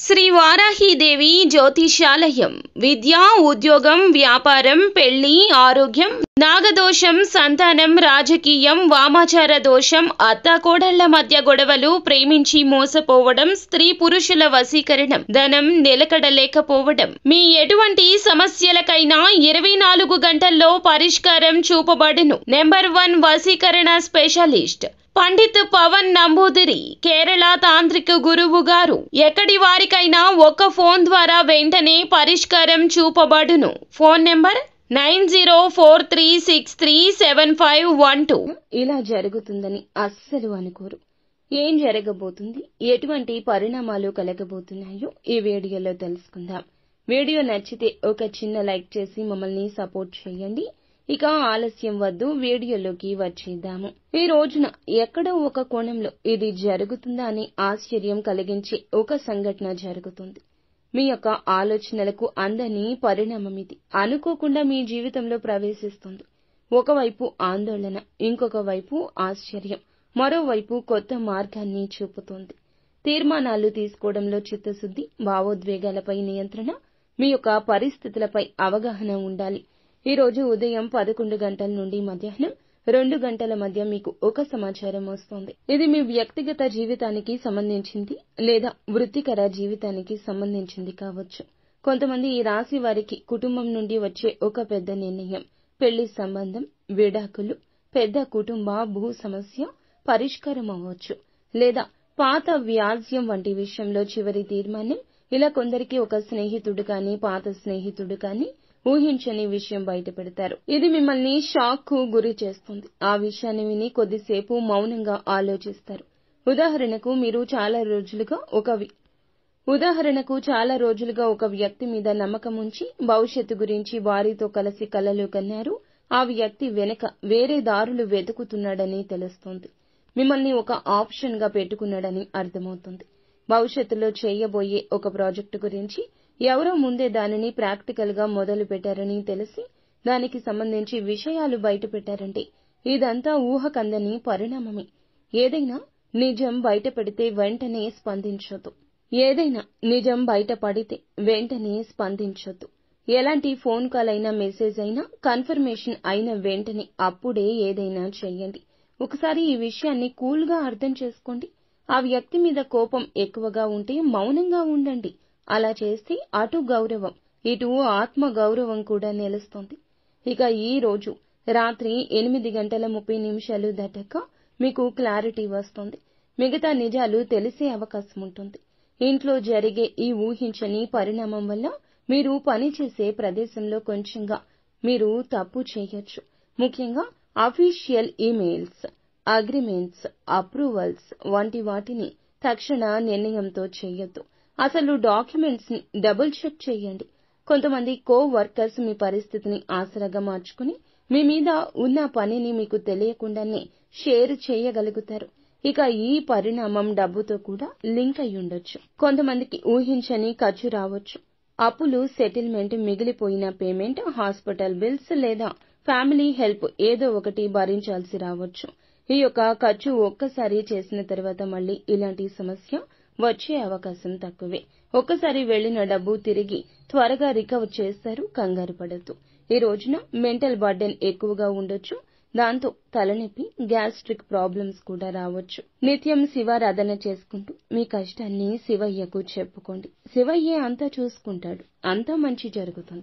శ్రీ వారాహీదేవి జ్యోతిషాలయం విద్య, ఉద్యోగం, వ్యాపారం, పెళ్లి, ఆరోగ్యం, నాగదోషం, సంతానం, రాజకీయం, వామాచార దోషం, అత్తాకోడళ్ల మధ్య గొడవలు, ప్రేమించి మోసపోవడం, స్త్రీ పురుషుల వశీకరణం, ధనం నిలకడలేకపోవడం, మీ ఎటువంటి సమస్యలకైనా 24 గంటల్లో పరిష్కారం చూపబడును. నెంబర్ 1 వశీకరణ స్పెషలిస్ట్ పండిత్ పవన్ నంబూదిరి, కేరళ తాంత్రిక గురువు గారు. ఎక్కడి వారికైనా ఒక్క ఫోన్ ద్వారా వెంటనే పరిష్కారం చూపబడును. Phone number 9043637512. ఇలా జరుగుతుందని అస్సలు అనుకోరు. ఏం జరగబోతుంది, ఎటువంటి పరిణామాలు కలగబోతున్నాయో ఈ వీడియోలో తెలుసుకుందాం. వీడియో నచ్చితే ఒక చిన్న లైక్ చేసి మమ్మల్ని సపోర్ట్ చేయండి. ఇక ఆలస్యం వద్దు, వీడియోలోకి వచ్చేద్దాము. ఈ రోజున ఎక్కడో ఒక కోణంలో ఇది జరుగుతుందా అని ఆశ్చర్యం కలిగించే ఒక సంఘటన జరుగుతుంది. మీ యొక్క ఆలోచనలకు అందని పరిణామం ఇది. అనుకోకుండా మీ జీవితంలో ప్రవేశిస్తుంది. ఒకవైపు ఆందోళన, ఇంకొక వైపు ఆశ్చర్యం, మరోవైపు కొత్త మార్గాన్ని చూపుతోంది. తీర్మానాలు తీసుకోవడంలో చిత్తశుద్ధి, భావోద్వేగాలపై నియంత్రణ, మీ యొక్క పరిస్థితులపై అవగాహన ఉండాలి. ఈ రోజు ఉదయం 11 గంటల నుండి మధ్యాహ్నం 2 గంటల మధ్య మీకు ఒక సమాచారం వస్తోంది. ఇది మీ వ్యక్తిగత జీవితానికి సంబంధించింది లేదా వృత్తికర జీవితానికి సంబంధించింది కావచ్చు. కొంతమంది ఈ రాశి వారికి కుటుంబం నుండి వచ్చే ఒక పెద్ద నిర్ణయం, పెళ్లి సంబంధం, విడాకులు, పెద్ద కుటుంబ భూ సమస్య పరిష్కారం అవ్వచ్చు, లేదా పాత వ్యాజ్యం వంటి విషయంలో చివరి తీర్మానం. ఇలా కొందరికి ఒక స్నేహితుడు కానీ, పాత స్నేహితుడు కానీ ఊహించని విషయం బయట పెడతారు. ఇది మిమ్మల్ని షాక్ కు గురి చేస్తుంది. ఆ విషయాన్ని విని కొద్దిసేపు మౌనంగా ఆలోచిస్తారు. ఉదాహరణకు చాలా రోజులుగా ఒక వ్యక్తి మీద నమ్మకం ఉంచి భవిష్యత్తు గురించి వారితో కలిసి కలలు కన్నారు. ఆ వ్యక్తి వెనక వేరే దారులు వెతుకుతున్నాడని తెలుస్తోంది. మిమ్మల్ని ఒక ఆప్షన్ గా పెట్టుకున్నాడని అర్థమవుతుంది. భవిష్యత్తులో చేయబోయే ఒక ప్రాజెక్టు గురించి ఎవరో ముందే దానిని ప్రాక్టికల్ గా మొదలు పెట్టారని తెలిసి దానికి సంబంధించి విషయాలు బయట పెట్టారంటే ఇదంతా ఊహకందని పరిణామమే. ఏదైనా నిజం బయట పడితే వెంటనే స్పందించొద్దు. ఎలాంటి ఫోన్ కాల్ అయినా, మెసేజ్ అయినా కన్ఫర్మేషన్ అయిన వెంటనే అప్పుడే ఏదైనా చెయ్యండి. ఒకసారి ఈ విషయాన్ని కూల్ గా అర్థం చేసుకోండి. ఆ వ్యక్తి మీద కోపం ఎక్కువగా ఉంటే మౌనంగా ఉండండి. అలా చేస్తే అటు గౌరవం, ఇటు ఆత్మ గౌరవం కూడా నిలుస్తుంది. ఇక ఈ రోజు రాత్రి 8:30 దాటాక మీకు క్లారిటీ వస్తుంది. మిగతా నిజాలు తెలిసే అవకాశం ఉంటుంది. ఇంట్లో జరిగే ఈ ఊహించని పరిణామం వల్ల మీరు పనిచేసే ప్రదేశంలో కొంచెంగా మీరు తప్పు చేయొచ్చు. ముఖ్యంగా అఫీషియల్ ఈమెయిల్స్, అగ్రిమెంట్స్, అప్రూవల్స్ వంటి వాటిని తక్షణ నిర్ణయంతో చేయొద్దు. అసలు డాక్యుమెంట్స్ ని డబుల్ చెక్ చేయండి. కొంతమంది వర్కర్స్ మీ పరిస్థితిని ఆసరాగా మార్చుకుని మీ మీద ఉన్న పనిని మీకు తెలియకుండానే షేర్ చేయగలుగుతారు. ఇక ఈ పరిణామం డబ్బుతో కూడా లింక్ అయి ఉండొచ్చు. కొంతమందికి ఊహించని ఖర్చు రావచ్చు. అప్పులు సెటిల్మెంట్, మిగిలిపోయిన పేమెంట్, హాస్పిటల్ బిల్స్ లేదా ఫ్యామిలీ హెల్ప్ ఏదో ఒకటి భరించాల్సి రావచ్చు. ఈ యొక్క ఖర్చు ఒక్కసారి చేసిన తర్వాత మళ్ళీ ఇలాంటి సమస్య వచ్చే అవకాశం తక్కువే. ఒక్కసారి వెళ్లిన డబ్బు తిరిగి త్వరగా రికవర్ చేస్తారు, కంగారు పడద్దు. ఈ రోజున మెంటల్ బర్డెన్ ఎక్కువగా ఉండొచ్చు. దాంతో తలనొప్పి, గ్యాస్ట్రిక్ ప్రాబ్లమ్స్ కూడా రావచ్చు. నిత్యం శివారాధన చేసుకుంటూ మీ కష్టాన్ని శివయ్యకు చెప్పుకోండి. శివయ్యే అంతా చూసుకుంటాడు. అంతా మంచి జరుగుతుంది.